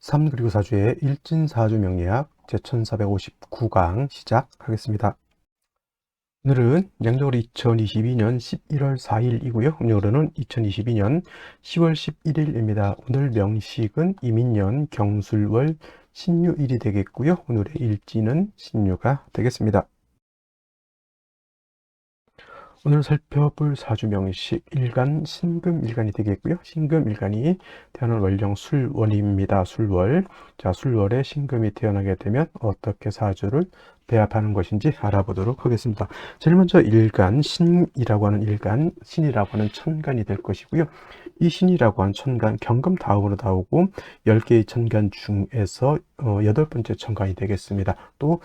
3 그리고 4주의 일진사주 명리학 제1459강 시작하겠습니다. 오늘은 양력으로 2022년 11월 4일이고요. 음력으로는 2022년 10월 11일입니다. 오늘 명식은 이민년 경술월 신유일이 되겠고요. 오늘의 일지는 신유가 되겠습니다. 오늘 살펴볼 사주명식 일간 신금일간이 되겠고요. 신금일간이 태어난 월령 술월입니다. 술월. 자, 술월에 신금이 태어나게 되면 어떻게 사주를 배합하는 것인지 알아보도록 하겠습니다. 제일 먼저 일간, 신이라고 하는 일간, 신이라고 하는 천간이 될 것이고요. 이 신이라고 하는 천간, 경금 다음으로 나오고 10개의 천간 중에서 8번째 천간이 되겠습니다. 또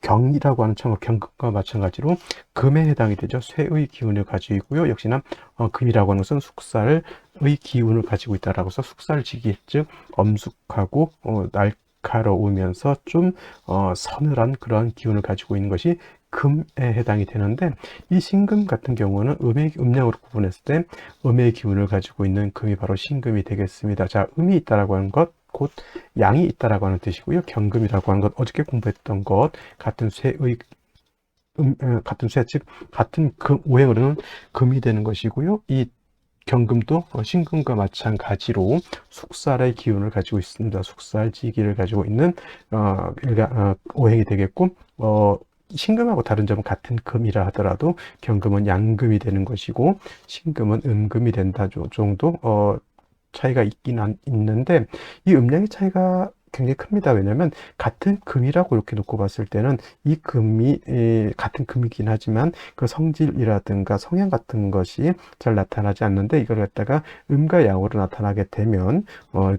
경이라고 하는 천간, 경금과 마찬가지로 금에 해당이 되죠. 쇠의 기운을 가지고 있고요. 역시나 금이라고 하는 것은 숙살의 기운을 가지고 있다라고 해서 숙살지기, 즉 엄숙하고 날카로우면서 좀 서늘한 그런 기운을 가지고 있는 것이 금에 해당이 되는데, 이 신금 같은 경우는 음양으로 구분했을 때 음의 기운을 가지고 있는 금이 바로 신금이 되겠습니다. 자, 음이 있다라고 하는 것, 곧 양이 있다라고 하는 뜻이고요. 경금이라고 하는 것, 어저께 공부했던 것, 같은 쇠의 같은 쇠, 즉 같은 오행으로는 금이 되는 것이고요. 이 경금도 신금과 마찬가지로 숙살의 기운을 가지고 있습니다. 숙살지기를 가지고 있는 오행이 되겠고, 신금하고 다른 점은 같은 금이라 하더라도 경금은 양금이 되는 것이고 신금은 음금이 된다 정도 차이가 있는데, 이 음량의 차이가 굉장히 큽니다. 왜냐하면 같은 금이라고 이렇게 놓고 봤을 때는 이 금이 같은 금이긴 하지만 그 성질이라든가 성향 같은 것이 잘 나타나지 않는데, 이걸 갖다가 음과 양으로 나타나게 되면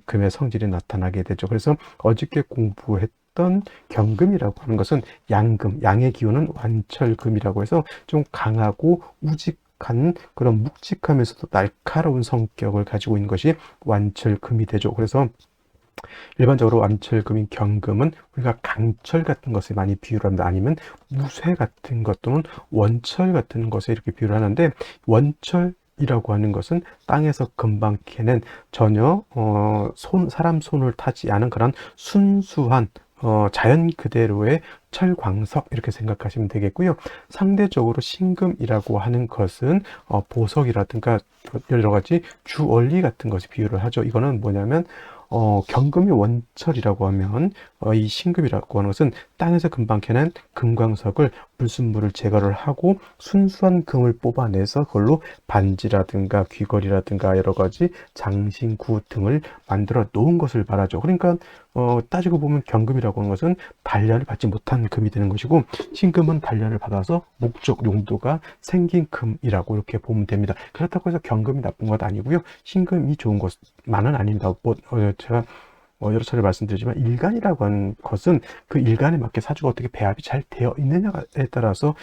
금의 성질이 나타나게 되죠. 그래서 어저께 공부했던 경금이라고 하는 것은 양금, 양의 기운은 완철금이라고 해서 좀 강하고 우직한 그런 묵직하면서도 날카로운 성격을 가지고 있는 것이 완철금이 되죠. 그래서 일반적으로 완철금인 경금은 우리가 강철 같은 것에 많이 비유를 합니다. 아니면 무쇠 같은 것 또는 원철 같은 것에 이렇게 비유를 하는데, 원철이라고 하는 것은 땅에서 금방 캐낸 전혀 사람 손을 타지 않은 그런 순수한 자연 그대로의 철광석, 이렇게 생각하시면 되겠고요. 상대적으로 신금이라고 하는 것은 보석이라든가 여러 가지 주얼리 같은 것이 비유를 하죠. 이거는 뭐냐면 경금이 원철이라고 하면 이 신금이라고 하는 것은 땅에서 금방 캐낸 금광석을 불순물을 제거를 하고 순수한 금을 뽑아내서 그걸로 반지라든가 귀걸이라든가 여러 가지 장신구 등을 만들어 놓은 것을 말하죠. 그러니까 따지고 보면 경금이라고 하는 것은 단련을 받지 못한 금이 되는 것이고, 신금은 단련을 받아서 목적 용도가 생긴 금이라고 이렇게 보면 됩니다. 그렇다고 해서 경금이 나쁜 것 아니고요. 신금이 좋은 것만은 아닙니다. 제가 여러 차례 말씀드리지만 일간이라고 하는 것은 그 일간에 맞게 사주가 어떻게 배합이 잘 되어 있느냐에 따라서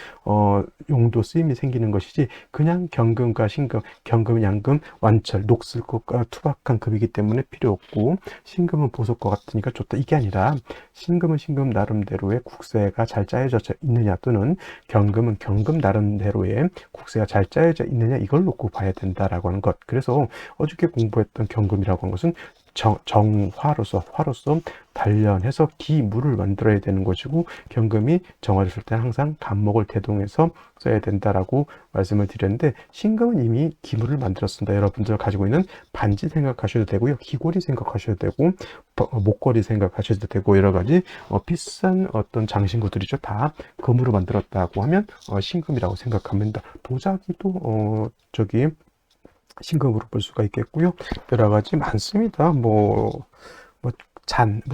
용도 쓰임이 생기는 것이지, 그냥 경금과 신금, 경금은 양금, 완철, 녹슬 것과 투박한 금이기 때문에 필요 없고 신금은 보석과 같으니까 좋다, 이게 아니라 신금은 신금 나름대로의 국세가 잘 짜여져 있느냐, 또는 경금은 경금 나름대로의 국세가 잘 짜여져 있느냐, 이걸 놓고 봐야 된다라고 하는 것. 그래서 어저께 공부했던 경금이라고 하는 것은 화로서 단련해서 기물을 만들어야 되는 것이고, 경금이 정화를 쓸 때는 항상 간목을 대동해서 써야 된다라고 말씀을 드렸는데, 신금은 이미 기물을 만들었습니다. 여러분들 가지고 있는 반지 생각하셔도 되고요, 귀걸이 생각하셔도 되고, 목걸이 생각하셔도 되고, 여러 가지 비싼 어떤 장신구들이죠. 다 금으로 만들었다고 하면 신금이라고 생각하면 됩니다. 도자기도 신금으로 볼 수가 있겠고요. 여러 가지 많습니다.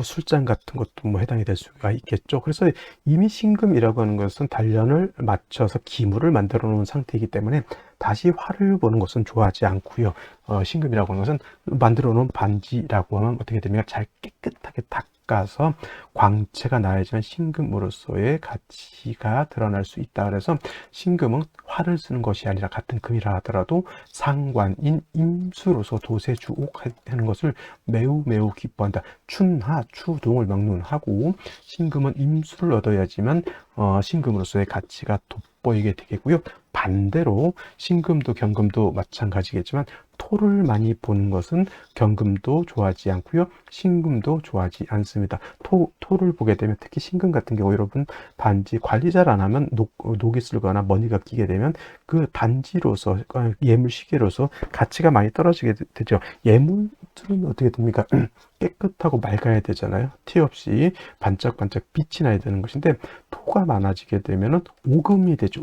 술잔 같은 것도 해당이 될 수가 있겠죠. 그래서 이미 신금이라고 하는 것은 단련을 맞춰서 기물을 만들어 놓은 상태이기 때문에 다시 화를 보는 것은 좋아하지 않고요. 신금이라고 하는 것은 만들어 놓은 반지라고 하면 어떻게 됩니까? 잘 깨끗하게 닦아서 광채가 나야지만 신금으로서의 가치가 드러날 수 있다. 그래서 신금은 화를 쓰는 것이 아니라 같은 금이라 하더라도 상관인 임수로서 도세주옥 하는 것을 매우 기뻐한다. 춘하, 추동을 막론하고 신금은 임수를 얻어야지만 신금으로서의 가치가 돋보이게 되겠고요. 반대로 신금도 경금도 마찬가지겠지만 토를 많이 보는 것은 경금도 좋아하지 않고요. 신금도 좋아하지 않습니다. 토를 보게 되면 특히 신금 같은 경우 여러분 단지 관리 잘 안 하면 녹이 슬거나 머니가 끼게 되면 그 단지로서 예물 시계로서 가치가 많이 떨어지게 되죠. 예물들은 어떻게 됩니까? 깨끗하고 맑아야 되잖아요. 티 없이 반짝반짝 빛이 나야 되는 것인데 토가 많아지게 되면은 오금이 되죠.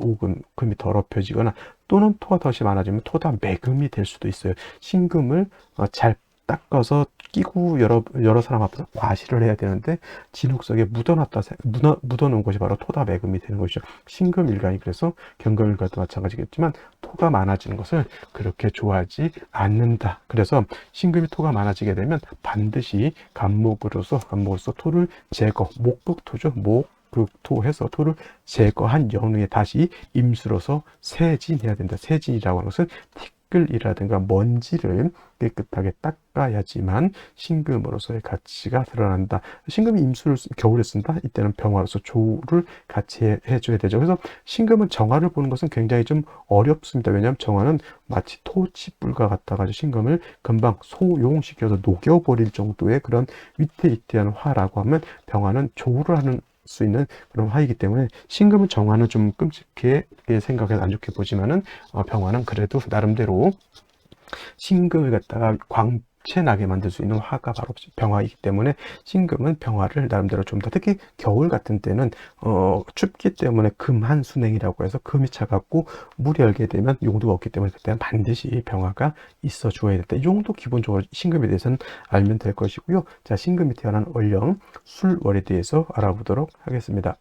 금이 더럽혀지거나 또는 토가 덫이 많아지면 토다 매금이 될 수도 있어요. 신금을 잘 닦아서 끼고 여러 사람 앞에서 과시를 해야 되는데 진흙 속에 묻어놓은 것이 바로 토다 매금이 되는 것이죠. 신금일간이 그래서 경금일간도 마찬가지겠지만 토가 많아지는 것을 그렇게 좋아하지 않는다. 그래서 신금이 토가 많아지게 되면 반드시 간목으로서 토를 제거, 목극토죠. 토해서 토를 제거한 연후에 다시 임수로서 세진해야 된다. 세진이라고 하는 것은 티끌이라든가 먼지를 깨끗하게 닦아야지만 신금으로서의 가치가 드러난다. 신금이 임수를 겨울에 쓴다. 이때는 병화로서 조를 같이 해줘야 되죠. 그래서 신금은 정화를 보는 것은 굉장히 좀 어렵습니다. 왜냐하면 정화는 마치 토치불과 같아가지고 신금을 금방 소용시켜서 녹여버릴 정도의 그런 위태위태한 화라고 하면 병화는 조를 하는 수 있는 그런 화이기 때문에 신금은 정화는 좀 끔찍하게 생각해서 안 좋게 보지만은 병화는 그래도 나름대로 신금을 갖다가 광채나게 만들 수 있는 화가 바로 병화이기 때문에 신금은 병화를 나름대로 좀 더 특히 겨울 같은 때는 춥기 때문에 금한순행이라고 해서 금이 차갑고 물이 얼게 되면 용도가 없기 때문에 그때는 반드시 병화가 있어 줘야 된다. 이 정도 기본적으로 신금에 대해서는 알면 될 것이고요. 자, 신금이 태어난 월령 술월에 대해서 알아보도록 하겠습니다.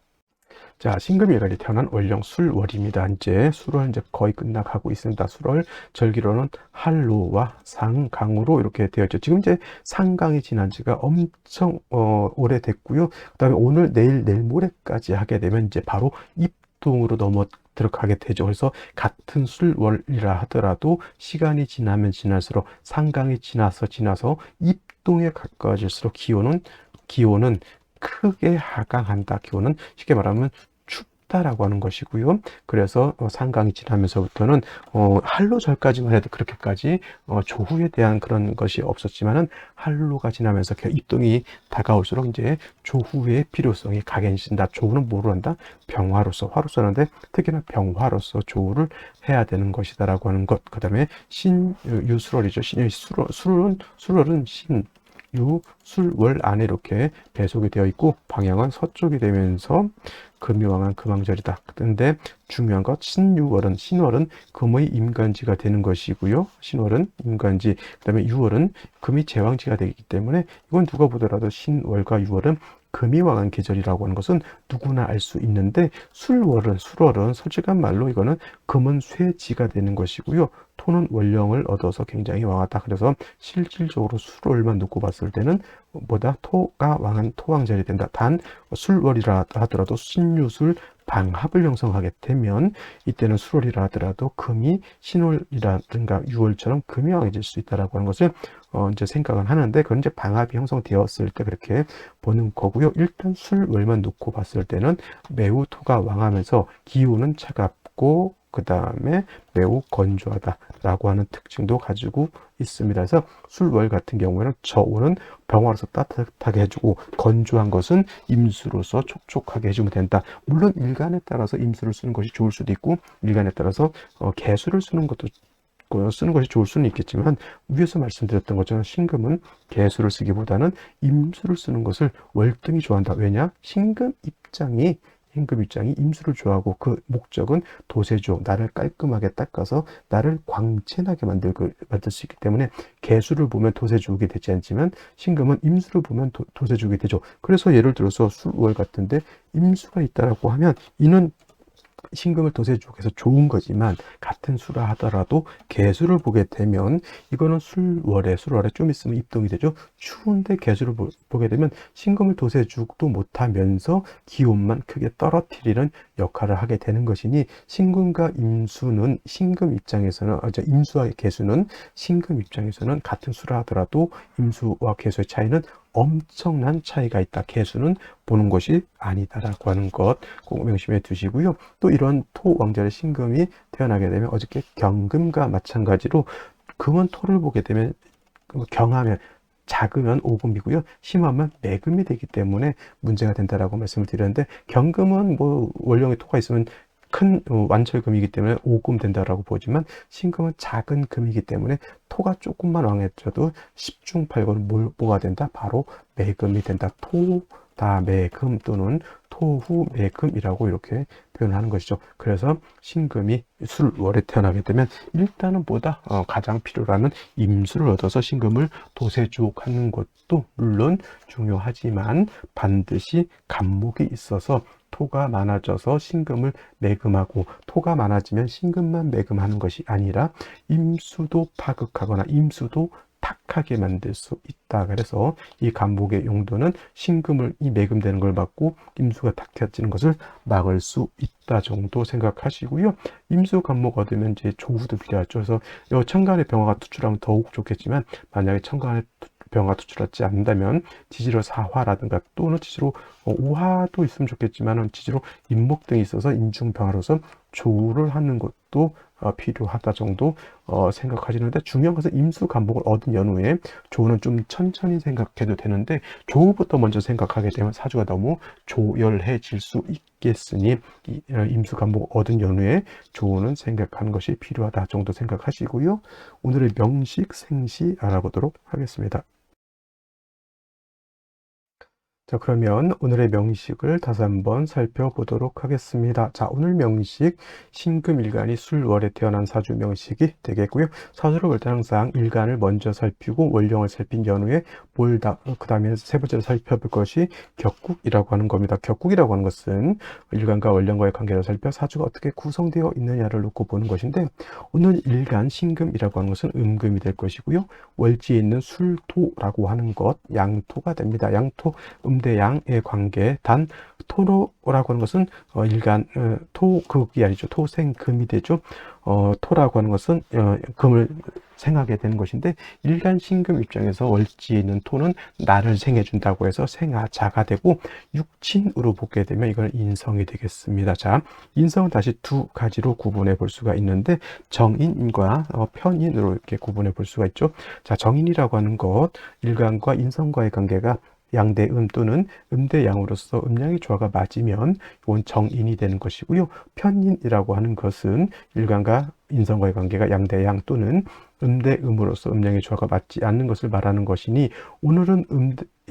자, 신금일간이 태어난 월령 술월입니다. 이제 술월 이제 거의 끝나가고 있습니다. 술월 절기로는 한로와 상강으로 이렇게 되어 있죠. 지금 이제 상강이 지난 지가 엄청 오래됐고요. 그다음에 오늘 내일 모레까지 하게 되면 이제 바로 입동으로 들어가게 되죠. 그래서 같은 술월이라 하더라도 시간이 지나면 지날수록 상강이 지나서 입동에 가까워질수록 기온은 크게 하강한다. 기온은 쉽게 말하면 춥다라고 하는 것이고요. 그래서 상강이 지나면서부터는 한로절까지만 해도 그렇게까지 조후에 대한 그런 것이 없었지만은 한로가 지나면서 입동이 다가올수록 이제 조후의 필요성이 각인신다. 조후는 뭐로 한다? 병화로서, 화로서 하는데 특히나 병화로서 조후를 해야 되는 것이다라고 하는 것. 그 다음에 신유술월이죠. 술월은 술월 안에 이렇게 배속이 되어 있고 방향은 서쪽이 되면서 금이 왕한 금왕절이다. 그런데 중요한 것 신월은 금의 임간지가 되는 것이고요. 신월은 임간지, 그 다음에 유월은 금이 제왕지가 되기 때문에 이건 누가 보더라도 신월과 유월은 금이 왕한 계절이라고 하는 것은 누구나 알 수 있는데 술월은 솔직한 말로 이거는 금은 쇠지가 되는 것이고요. 토는 월령을 얻어서 굉장히 왕하다. 그래서 실질적으로 술월만 놓고 봤을 때는 보다 토가 왕한 토왕절이 된다. 단 술월이라 하더라도 신유술 방합을 형성하게 되면 이때는 술월이라 하더라도 금이 신월이라든가 유월처럼 금이 왕해질 수 있다라고 하는 것을 이제 생각은 하는데 그건 이제 방합이 형성되었을 때 그렇게 보는 거고요. 일단 술월만 놓고 봤을 때는 매우 토가 왕하면서 기온은 차갑고 그 다음에 매우 건조하다라고 하는 특징도 가지고 있습니다. 그래서 술월 같은 경우에는 저온은 병화로서 따뜻하게 해주고 건조한 것은 임수로서 촉촉하게 해주면 된다. 물론 일간에 따라서 임수를 쓰는 것이 좋을 수도 있고 일간에 따라서 개수를 쓰는 것이 좋을 수는 있겠지만 위에서 말씀드렸던 것처럼 신금은 개수를 쓰기보다는 임수를 쓰는 것을 월등히 좋아한다. 왜냐? 신금 입장이 임수를 좋아하고 그 목적은 도세주, 나를 깔끔하게 닦아서 나를 광채나게 만들 수 있기 때문에 개수를 보면 도세주옥이 되지 않지만 신금은 임수를 보면 도세주옥이 되죠. 그래서 예를 들어서 술월 같은데 임수가 있다라고 하면 이는 신금을 도세주옥에서 좋은 거지만 같은 수라 하더라도 개수를 보게 되면 이거는 술월에 좀 있으면 입동이 되죠. 추운데 개수를 보게 되면 신금을 도세주옥도 못하면서 기온만 크게 떨어뜨리는 역할을 하게 되는 것이니 신금과 임수는 임수와 개수는 신금 입장에서는 같은 수라 하더라도 임수와 개수의 차이는 엄청난 차이가 있다. 개수는 보는 것이 아니다라고 하는 것 꼭 명심해 두시고요. 또 이런 토 왕절의 신금이 태어나게 되면 어저께 경금과 마찬가지로 금은 토를 보게 되면 경하면 작으면 오금이고요. 심하면 매금이 되기 때문에 문제가 된다라고 말씀을 드렸는데, 경금은 뭐 원령에 토가 있으면 큰 완철금이기 때문에 오금 된다라고 보지만, 신금은 작은 금이기 때문에 토가 조금만 왕해져도 10중 8구는 뭐가 된다? 바로 매금이 된다. 토다매금 또는 토후매금이라고 이렇게 표현하는 것이죠. 그래서 신금이 술월에 태어나게 되면 일단은 가장 필요로 하는 임수를 얻어서 신금을 도세주옥하는 것도 물론 중요하지만, 반드시 간목이 있어서 토가 많아져서 신금을 매금하고, 토가 많아지면 신금만 매금하는 것이 아니라 임수도 파극하거나 임수도 탁하게 만들 수 있다. 그래서 이 간목의 용도는 신금을 이 매금되는 걸 막고 임수가 탁해지는 것을 막을 수 있다 정도 생각하시고요. 임수 간목 얻으면 이제 조후도 필요하죠. 그래서 천간에 병화가 투출하면 더욱 좋겠지만, 만약에 천간에 병화가 투출하지 않는다면 지지로 사화라든가 또는 지지로 오화도 있으면 좋겠지만, 지지로 임목 등이 있어서 인중병화로서 조우를 하는 것도 필요하다 정도 생각하시는데, 중요한 것은 임수 간목을 얻은 연후에 조우는 좀 천천히 생각해도 되는데, 조우부터 먼저 생각하게 되면 사주가 너무 조열해질 수 있겠으니 임수 간목 얻은 연후에 조우는 생각하는 것이 필요하다 정도 생각하시고요. 오늘의 명식 생시 알아보도록 하겠습니다. 자, 그러면 오늘의 명식을 다시 한번 살펴보도록 하겠습니다. 자, 오늘 명식, 신금일간이 술월에 태어난 사주 명식이 되겠고요. 사주를 볼 때 항상 일간을 먼저 살피고 월령을 살핀 연후에 그 다음에 세 번째로 살펴볼 것이 격국이라고 하는 겁니다. 격국이라고 하는 것은 일간과 월령과의 관계를 살펴 사주가 어떻게 구성되어 있느냐를 놓고 보는 것인데, 오늘 일간 신금이라고 하는 것은 음금이 될 것이고요. 월지에 있는 술토라고 하는 것, 양토가 됩니다. 양토, 음대양의 관계. 단 토로라고 하는 것은 일간 토극이 아니죠. 토생금이 되죠. 토라고 하는 것은 금을 생하게 되는 것인데, 일간 신금 입장에서 월지에 있는 토는 나를 생해준다고 해서 생하자가 되고, 육친으로 보게 되면 이건 인성이 되겠습니다. 자, 인성은 다시 두 가지로 구분해 볼 수가 있는데, 정인과 편인으로 이렇게 구분해 볼 수가 있죠. 자, 정인이라고 하는 것, 일간과 인성과의 관계가 양대음 또는 음대양으로서 음양의 조화가 맞으면 이건 정인이 되는 것이고요. 편인이라고 하는 것은 일간과 인성과의 관계가 양대양 또는 음대음으로서 음양의 조화가 맞지 않는 것을 말하는 것이니, 오늘은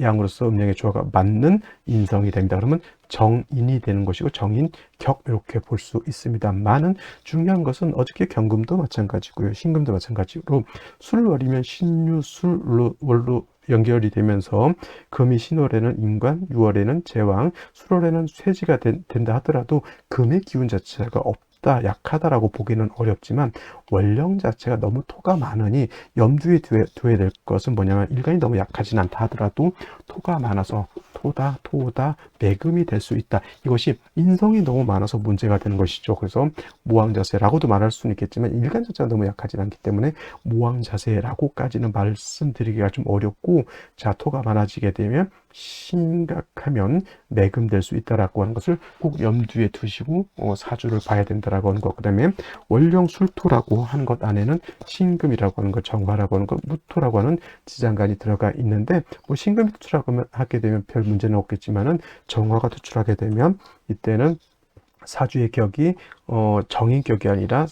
음양으로서 음양의 조화가 맞는 인성이 됩니다. 그러면 정인이 되는 것이고, 정인격 이렇게 볼 수 있습니다만은, 중요한 것은 어저께 경금도 마찬가지고요. 신금도 마찬가지로 술월이면 신유술월로 연결이 되면서 금이 신월에는 인관, 유월에는 제왕, 술월에는 쇠지가 된다 하더라도 금의 기운 자체가 없다, 약하다라고 보기는 어렵지만, 월령 자체가 너무 토가 많으니 염두에 둬야 될 것은 뭐냐면, 일간이 너무 약하진 않다 하더라도 토가 많아서 토다 매금이 될 수 있다. 이것이 인성이 너무 많아서 문제가 되는 것이죠. 그래서 모왕자세라고도 말할 수는 있겠지만, 일간 자체가 너무 약하진 않기 때문에 모왕자세라고까지는 말씀드리기가 좀 어렵고, 자, 토가 많아지게 되면 심각하면 매금될 수 있다라고 하는 것을 꼭 염두에 두시고 사주를 봐야 된다라고 하는 것. 그 다음에 월령 술토라고 하는 것 안에는 신금이라고 하는 것, 정화라고 하는 것, 무토라고 하는 지장간이 들어가 있는데, 뭐 신금이 투출하게 되면 별 문제는 없겠지만은, 정화가 투출하게 되면 이때는 사주의 격이 정인격이 아니라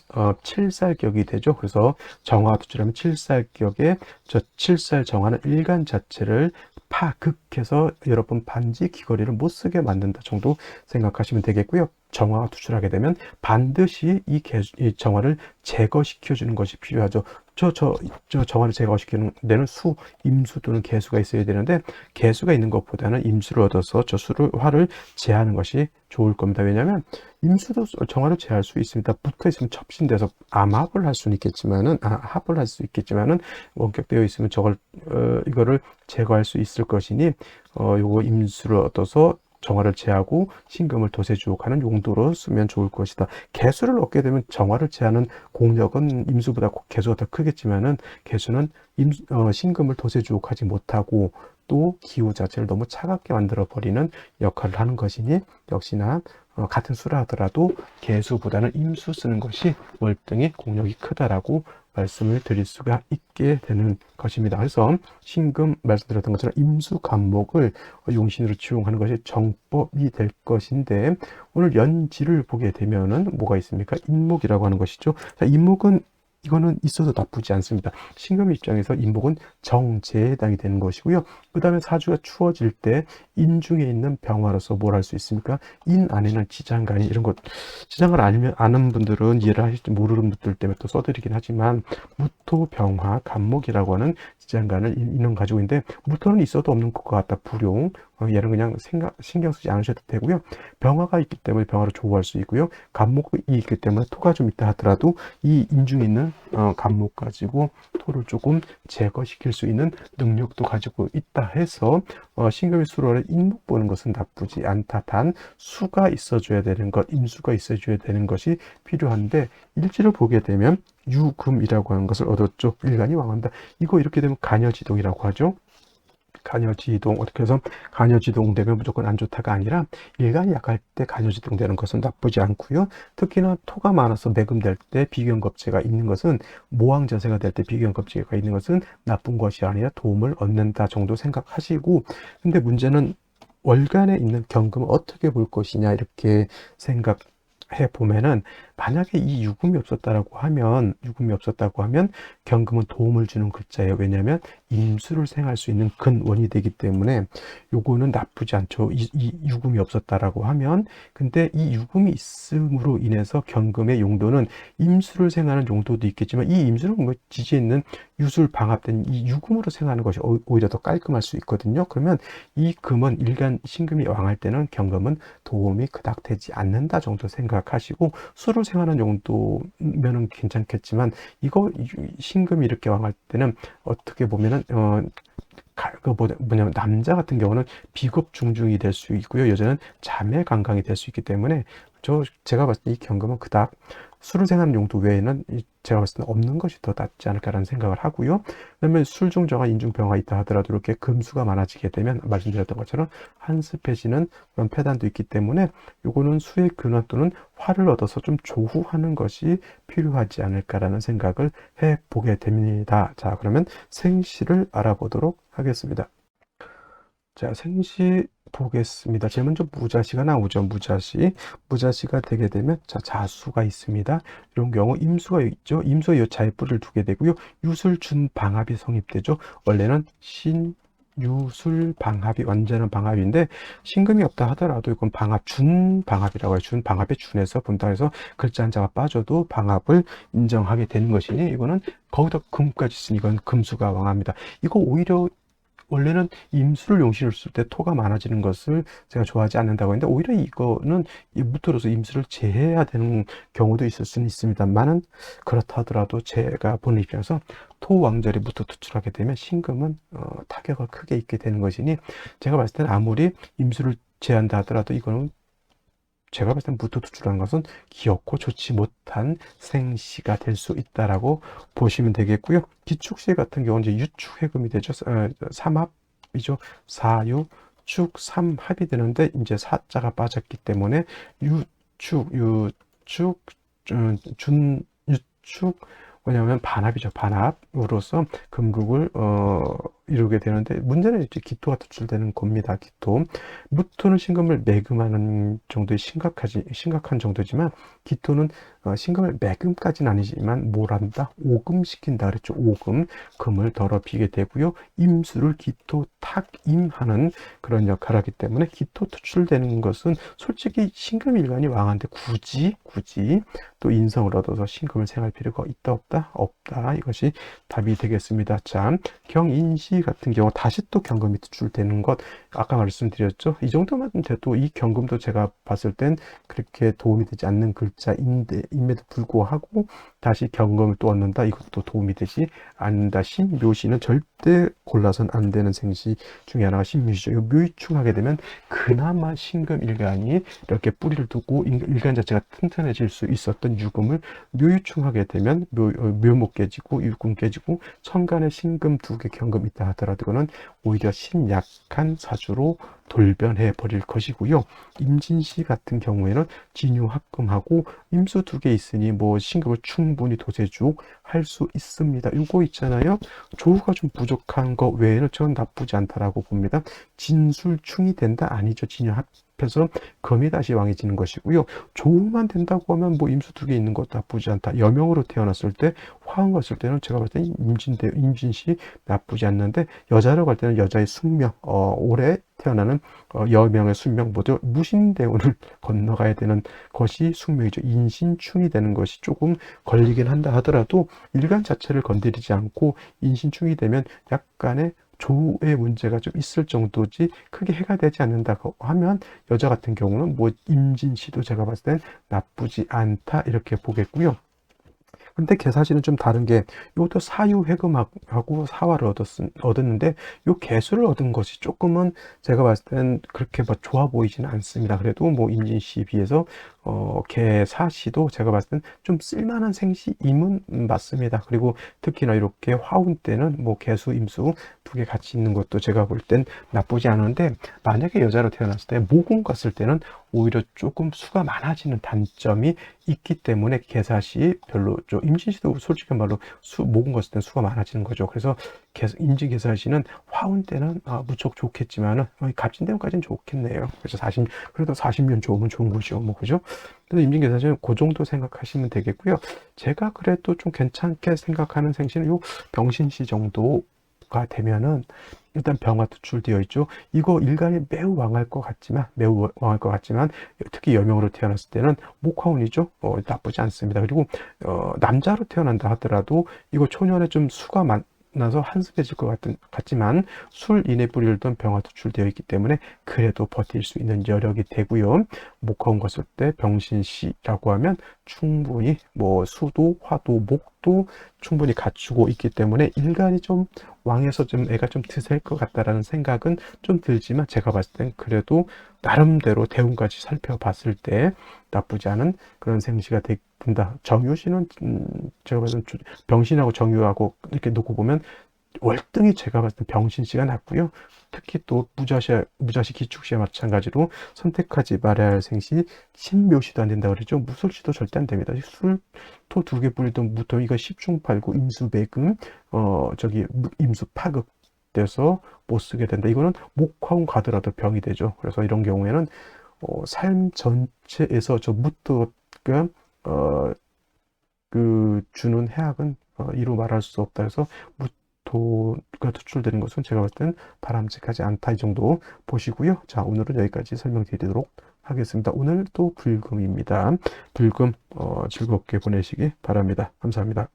칠살격이 되죠. 그래서 정화가 투출하면 칠살격에, 저 칠살 정화는 일간 자체를 파극해서 여러분 반지 귀걸이를 못 쓰게 만든다 정도 생각하시면 되겠고요. 정화가 투출하게 되면 반드시 이 정화를 제거시켜 주는 것이 필요하죠. 저 정화를 제거시키는 데는 임수 또는 개수가 있어야 되는데, 개수가 있는 것보다는 임수를 얻어서 저 화를 제하는 것이 좋을 겁니다. 왜냐하면 임수도 정화를 제할 수 있습니다. 붙어 있으면 첩신돼서 암합을 할 수는 있겠지만은, 합을 할 수 있겠지만은, 원격되어 있으면 이거를 제거할 수 있을 것이니, 요거 임수를 얻어서 정화를 제하고 신금을 도세주옥하는 용도로 쓰면 좋을 것이다. 개수를 얻게 되면 정화를 제하는 공력은 임수보다 개수가 더 크겠지만은, 개수는 신금을 도세주옥하지 못하고 또 기후 자체를 너무 차갑게 만들어 버리는 역할을 하는 것이니, 역시나 같은 수라 하더라도 개수보다는 임수 쓰는 것이 월등히 공력이 크다라고 말씀을 드릴 수가 있게 되는 것입니다. 그래서 신금 말씀드렸던 것처럼 임수간목을 용신으로 지용하는 것이 정법이 될 것인데, 오늘 연지를 보게 되면은 뭐가 있습니까? 인목이라고 하는 것이죠. 자, 인목은 이거는 있어도 나쁘지 않습니다. 신금 입장에서 인목은 정제에 해당이 되는 것이고요. 그 다음에 사주가 추워질 때 인중에 있는 병화로서 뭘 할 수 있습니까? 인 안에는 지장간이 이런 것, 지장을 아는 분들은 이해를 하실지 모르는 분들 때문에 또 써드리긴 하지만, 무토, 병화, 간목이라고 하는 지장간을 인은 가지고 있는데, 무토는 있어도 없는 것 같다. 불용. 얘는 그냥 신경 쓰지 않으셔도 되고요. 병화가 있기 때문에 병화로 조우할 수 있고요. 간목이 있기 때문에 토가 좀 있다 하더라도 이 인중에 있는 간목 가지고 토를 조금 제거시킬 수 있는 능력도 가지고 있다 해서 신금의 수월에 인목 보는 것은 나쁘지 않다. 단 수가 있어줘야 되는 것, 임수가 있어줘야 되는 것이 필요한데, 일지를 보게 되면 유금이라고 하는 것을 얻었죠. 일간이 왕한다. 이거 이렇게 되면 간여지동이라고 하죠. 간여지동, 어떻게 해서 간여지동 되면 무조건 안 좋다가 아니라, 일간이 약할 때 간여지동 되는 것은 나쁘지 않고요. 특히나 토가 많아서 매금될 때 비견겁제가 있는 것은, 모왕자세가 될 때 비견겁제가 있는 것은 나쁜 것이 아니라 도움을 얻는다 정도 생각하시고, 근데 문제는 월간에 있는 경금을 어떻게 볼 것이냐 이렇게 생각해 보면은, 만약에 이 유금이 없었다고 하면 경금은 도움을 주는 글자예요. 왜냐하면 임수를 생할 수 있는 근원이 되기 때문에 요거는 나쁘지 않죠. 이 유금이 없었다라고 하면. 근데 이 유금이 있음으로 인해서 경금의 용도는 임수를 생하는 용도도 있겠지만, 이 임수는 뭐 지지에 있는 유술 방합된 이 유금으로 생하는 것이 오히려 더 깔끔할 수 있거든요. 그러면 이 금은 일간 신금이 왕할 때는 경금은 도움이 그닥 되지 않는다 정도 생각하시고, 수를 생하는 용도면은 괜찮겠지만, 이거 신금이 이렇게 왕할 때는 어떻게 보면은 뭐냐면 남자 같은 경우는 비겁 중중이 될 수 있고요. 여자는 자매 강강이 될 수 있기 때문에, 제가 봤을 때 이 경금은 그닥 술을 생하는 용도 외에는 제가 봤을 때는 없는 것이 더 낫지 않을까라는 생각을 하고요. 그다음에 술중정화, 인중병화 있다 하더라도 이렇게 금수가 많아지게 되면 말씀드렸던 것처럼 한습해지는 그런 폐단도 있기 때문에, 요거는 수의 근원 또는 화를 얻어서 좀 조후하는 것이 필요하지 않을까라는 생각을 해보게 됩니다. 자, 그러면 생시를 알아보도록 하겠습니다. 자, 생시 보겠습니다. 제일 먼저 무자시가 나오죠. 무자시가 되게 되면, 자, 자수가 있습니다. 이런 경우 임수가 있죠. 임수에 요 자의 뿌리를 두게 되고요. 유술준 방합이 성립되죠. 원래는 유술 방합이 완전한 방합인데, 신금이 없다 하더라도 이건 준 방합이라고 해요. 준 방합에 준해서 본다 해서 글자 한자가 빠져도 방합을 인정하게 되는 것이니, 이거는 거기다 금까지 쓰니 이건 금수가 왕합니다. 이거 오히려 원래는 임수를 용신을 쓸 때 토가 많아지는 것을 제가 좋아하지 않는다고 했는데, 오히려 이거는 무토로서 임수를 제해야 되는 경우도 있을 수는 있습니다만은, 그렇다 하더라도 제가 보는 입장에서 토 왕절이 무토 투출하게 되면 신금은 타격을 크게 입게 되는 것이니, 제가 봤을 때는 아무리 임수를 제한다 하더라도 이거는 제가 봤을 땐 무토 투출하는 것은 귀엽고 좋지 못한 생시가 될 수 있다라고 보시면 되겠고요. 기축시 같은 경우는 이제 유축해금이 되죠. 삼합이죠. 사유, 축, 삼합이 되는데, 이제 사자가 빠졌기 때문에 유축, 유축, 뭐냐면 반합이죠. 반합으로서 금극을 이루게 되는데, 문제는 이제 기토가 투출되는 겁니다. 기토. 무토는 신금을 매금하는 정도의 심각한 정도지만, 기토는 신금을 매금까지는 아니지만 뭘 한다? 오금시킨다 그랬죠. 오금. 금을 더럽히게 되고요. 임수를 기토 탁임하는 그런 역할을 하기 때문에, 기토 투출되는 것은 솔직히 신금 일간이 왕한데 굳이 또 인성을 얻어서 신금을 생할 필요가 있다 없다. 이것이 답이 되겠습니다. 자, 경인시 같은 경우 다시 또 경금이 투출되는 것, 아까 말씀드렸죠. 이 정도만 돼도 이 경금도 제가 봤을 땐 그렇게 도움이 되지 않는 글자임에도 불구하고 다시 경금을 또 얻는다. 이것도 도움이 되지 않는다. 신묘시는 절대 골라선 안 되는 생시 중에 하나가 신묘시죠. 묘유충하게 되면 그나마 신금 일간이 이렇게 뿌리를 두고 일간 자체가 튼튼해질 수 있었던 유금을 묘유충하게 되면 묘목 깨지고 유금 깨지고, 천간에 신금 2개 경금 있다 하더라도 이거는 오히려 신약한 사주로 돌변해 버릴 것이고요. 임진시 같은 경우에는 진유합금하고 임수 두 개 있으니 뭐 신금을 충분히 도세죽 할 수 있습니다. 이거 있잖아요. 조우가 좀 부족한 거 외에는 저는 나쁘지 않다라고 봅니다. 진술충이 된다? 아니죠. 진유합해서 금이 다시 왕해지는 것이고요. 조우만 된다고 하면 뭐 임수 두 개 있는 것도 나쁘지 않다. 여명으로 태어났을 때 화음 갔을 때는 제가 봤을 때 임진시 나쁘지 않는데, 여자로 갈 때는 여자의 숙명, 올해 태어나는 여명의 숙명 모두 무신대운을 건너가야 되는 것이 숙명이죠. 인신충이 되는 것이 조금 걸리긴 한다 하더라도 일간 자체를 건드리지 않고 인신충이 되면 약간의 조우의 문제가 좀 있을 정도지 크게 해가 되지 않는다고 하면, 여자 같은 경우는 뭐 임진시도 제가 봤을 땐 나쁘지 않다 이렇게 보겠고요. 근데 개사시는 좀 다른 게, 이것도 사유회금하고 사화를 얻었는데 요 개수를 얻은 것이 조금은 제가 봤을 땐 그렇게 뭐 좋아 보이지는 않습니다. 그래도 뭐 임진시에 비해서 개사시도 제가 봤을 땐 좀 쓸만한 생시임은 맞습니다. 그리고 특히나 이렇게 화운 때는 뭐 개수, 임수 두 개 같이 있는 것도 제가 볼 땐 나쁘지 않은데, 만약에 여자로 태어났을 때 모금 갔을 때는 오히려 조금 수가 많아지는 단점이 있기 때문에 개사시 별로 좀, 임진시도 솔직한 말로 모금 갔을 땐 수가 많아지는 거죠. 그래서 임진 개사시는 화운 때는 무척 좋겠지만은 갑진대운까지는 좋겠네요. 그래서 그래도 40년 좋으면 좋은 거죠. 뭐 그죠? 그래서 임진 개사시는 그 정도 생각하시면 되겠고요. 제가 그래도 좀 괜찮게 생각하는 생시는 요 병신시 정도가 되면은, 일단 병화 투출되어 있죠. 이거 일간이 매우 왕할 것 같지만 특히 여명으로 태어났을 때는 목화운이죠. 나쁘지 않습니다. 그리고 남자로 태어난다 하더라도 이거 초년에 좀 수가 많아서 한습해질 것 같지만 술인의 뿌리를 둔 병화 투출되어 있기 때문에 그래도 버틸 수 있는 여력이 되고요. 목화운 갔을 때 병신시라고 하면 충분히 뭐 수도, 화도, 목도 충분히 갖추고 있기 때문에 일간이 좀 왕에서 좀 애가 좀 드셀 것 같다라는 생각은 좀 들지만, 제가 봤을 땐 그래도 나름대로 대운까지 살펴봤을 때 나쁘지 않은 그런 생시가 된다. 정유시는 제가 봤을 때 병신하고 정유하고 이렇게 놓고 보면 월등히 제가 봤을 때 병신시가 낫고요. 특히 또 무자시 기축시와 마찬가지로 선택하지 말아야 할 생시 신묘시도 안 된다 그러죠. 무술시도 절대 안 됩니다. 술토 두 개 뿌리던 무토, 이거 십중팔구 임수배금 임수파극 돼서 못 쓰게 된다. 이거는 목화운 가더라도 병이 되죠. 그래서 이런 경우에는 삶 전체에서 저 무토가 그 주는 해악은 이루 말할 수 없다 해서 무토가 투출되는 것은 제가 볼 때는 바람직하지 않다, 이 정도 보시고요. 자, 오늘은 여기까지 설명드리도록 하겠습니다. 오늘 또 불금입니다. 불금 즐겁게 보내시기 바랍니다. 감사합니다.